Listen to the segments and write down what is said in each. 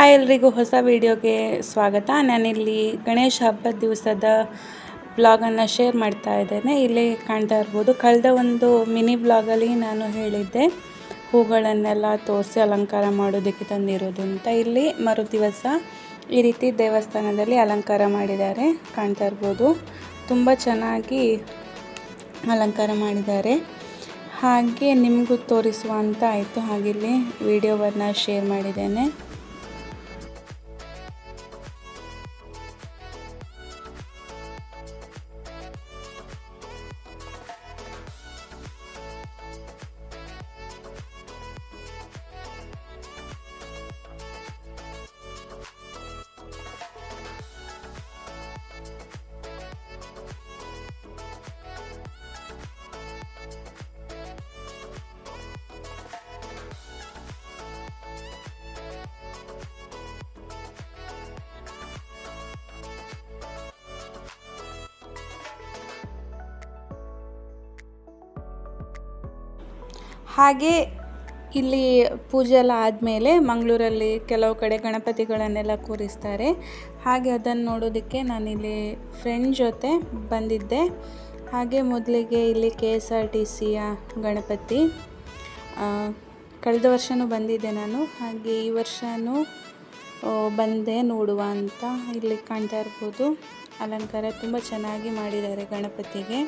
Hi ಎಲ್ರಿಗೂ ಹೊಸ ವಿಡಿಯೋಗೆ ಸ್ವಾಗತ. ನಾನಿಲ್ಲಿ ಗಣೇಶ ಹಬ್ಬದ ದಿವಸದ ಬ್ಲಾಗನ್ನು ಶೇರ್ ಮಾಡ್ತಾ ಇದ್ದೇನೆ. ಇಲ್ಲಿ ಕಾಣ್ತಾ ಇರ್ಬೋದು, ಕಳೆದ ಒಂದು ಮಿನಿ ಬ್ಲಾಗಲ್ಲಿ ನಾನು ಹೇಳಿದ್ದೆ ಹೂಗಳನ್ನೆಲ್ಲ ತೋರಿಸಿ ಅಲಂಕಾರ ಮಾಡೋದಕ್ಕೆ ತಂದಿರೋದು ಅಂತ. ಇಲ್ಲಿ ಮರುದಿವಸ ಈ ರೀತಿ ದೇವಸ್ಥಾನದಲ್ಲಿ ಅಲಂಕಾರ ಮಾಡಿದ್ದಾರೆ, ಕಾಣ್ತಾ ಇರ್ಬೋದು. ತುಂಬ ಚೆನ್ನಾಗಿ ಅಲಂಕಾರ ಮಾಡಿದ್ದಾರೆ. ಹಾಗೆ ನಿಮಗೂ ತೋರಿಸುವ ಅಂತ ಆಯಿತು, ಹಾಗೆ ಇಲ್ಲಿ ವಿಡಿಯೋವನ್ನು ಶೇರ್ ಮಾಡಿದ್ದೇನೆ. ಹಾಗೆ ಇಲ್ಲಿ ಪೂಜೆ ಎಲ್ಲ ಆದಮೇಲೆ ಮಂಗಳೂರಲ್ಲಿ ಕೆಲವು ಕಡೆ ಗಣಪತಿಗಳನ್ನೆಲ್ಲ ಕೂರಿಸ್ತಾರೆ. ಹಾಗೆ ಅದನ್ನು ನೋಡೋದಕ್ಕೆ ನಾನಿಲ್ಲಿ ಫ್ರೆಂಡ್ ಜೊತೆ ಬಂದಿದ್ದೆ. ಹಾಗೆ ಮೊದಲಿಗೆ ಇಲ್ಲಿ KSRTCಯ ಗಣಪತಿ, ಕಳೆದ ವರ್ಷವೂ ಬಂದಿದ್ದೆ ನಾನು. ಹಾಗೆ ಈ ವರ್ಷವೂ ಬಂದೆ ನೋಡುವ ಅಂತ. ಇಲ್ಲಿ ಕಾಣ್ತಾ ಇರ್ಬೋದು, ಅಲಂಕಾರ ತುಂಬ ಚೆನ್ನಾಗಿ ಮಾಡಿದ್ದಾರೆ ಗಣಪತಿಗೆ.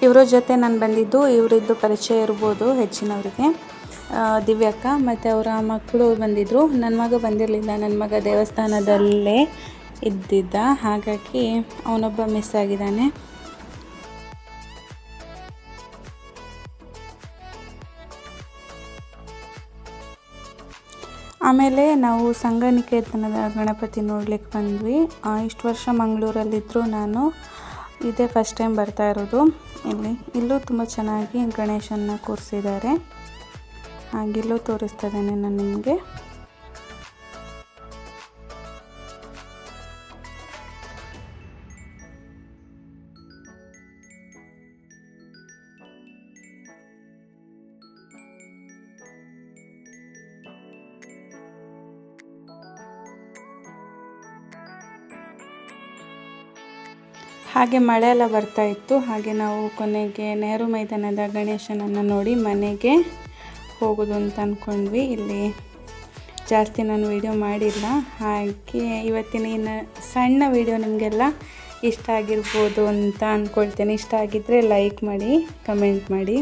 ಇವರ ಜೊತೆ ನಾನು ಬಂದಿದ್ದು, ಇವರಿದ್ದು ಪರಿಚಯ ಇರ್ಬೋದು ಹೆಚ್ಚಿನವರಿಗೆ, ದಿವ್ಯಕ್ಕ ಮತ್ತು ಅವರ ಮಕ್ಕಳು ಬಂದಿದ್ದರು. ನನ್ನ ಮಗ ಬಂದಿರಲಿಲ್ಲ, ನನ್ನ ಮಗ ದೇವಸ್ಥಾನದಲ್ಲೇ ಇದ್ದಿದ್ದ, ಹಾಗಾಗಿ ಅವನೊಬ್ಬ ಮಿಸ್ ಆಗಿದ್ದಾನೆ. ಆಮೇಲೆ ನಾವು ಸಂಘನಿಕೇತನದ ಗಣಪತಿ ನೋಡ್ಲಿಕ್ಕೆ ಬಂದ್ವಿ. ಇಷ್ಟು ವರ್ಷ ಮಂಗಳೂರಲ್ಲಿದ್ದರೂ ನಾನು ಇದೇ ಫಸ್ಟ್ ಟೈಮ್ ಬರ್ತಾ ಇರೋದು. ಇಲ್ಲೂ ತುಂಬ ಚೆನ್ನಾಗಿ ಗಣೇಶನ್ನ ಕೂರಿಸಿದ್ದಾರೆ. ಹಾಗಿಲ್ಲೂ ತೋರಿಸ್ತಾ ಇದ್ದೇನೆ ನಾನು ನಿಮಗೆ. ಹಾಗೆ ಮಳೆ ಎಲ್ಲ ಬರ್ತಾ ಇತ್ತು. ಹಾಗೆ ನಾವು ಕೊನೆಗೆ ನೆಹರು ಮೈದಾನದ ಗಣೇಶನನ್ನು ನೋಡಿ ಮನೆಗೆ ಹೋಗೋದು ಅಂತ ಅಂದ್ಕೊಂಡ್ವಿ. ಇಲ್ಲಿ ಜಾಸ್ತಿ ನಾನು ವಿಡಿಯೋ ಮಾಡಿಲ್ಲ. ಹಾಗೆ ಇವತ್ತಿನ ಸಣ್ಣ ವಿಡಿಯೋ ನಿಮಗೆಲ್ಲ ಇಷ್ಟ ಆಗಿರ್ಬೋದು ಅಂತ ಅಂದ್ಕೊಳ್ತೇನೆ. ಇಷ್ಟ ಆಗಿದ್ದರೆ ಲೈಕ್ ಮಾಡಿ, ಕಮೆಂಟ್ ಮಾಡಿ.